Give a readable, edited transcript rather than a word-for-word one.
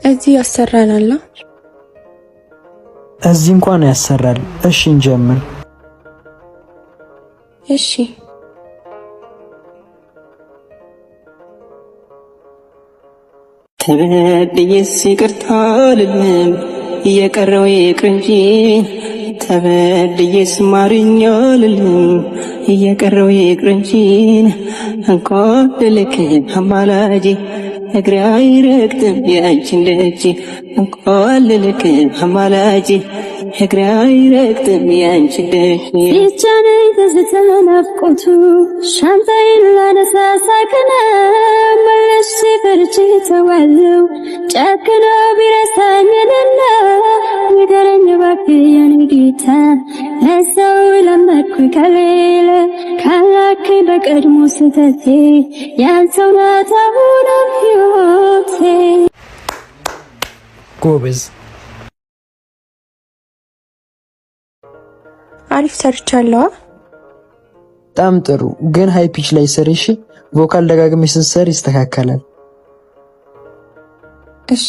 እዚህ ያሰራናል። እዚህ እንኳን ያሰራል። እሺ እንጀምር። እሺ ተበድዬስ ይቅርታ ልልም እየቀረው ይቅር እንጂ ተበድዬስ ማርኛ ልልም እየቀረው ይቅር እንጂ እንኳን ልልክ አማላጄ እግሬ አይረግጥም ያንቺን ደጅ እንኳን ልልክ አማላጄ እግሬ አይረግጥም ያንቺን ደጅ ሲቻለኝ ትዝታ ናፍቆቱ ሻንጣዬን ላነሳ ሳቅና መለስ ፈርቼ ተዋለው ጨክኖ ቢረሳኝና ንገረኝ እባክህ የኔ ጌታ ለሰው ለመድኩ ከሌለ ካላክ በቀድሞ ስህተቴ ያንተው ናት አሁንም ሕይወቴ። ጎበዝ። አሪፍ ሰርቻለሁ። በጣም ጥሩ። ግን ሃይ ፒች ላይ ስሪሽ ቮካል ደጋግመሽ ስትሰሪ ይስተካከላል። እሺ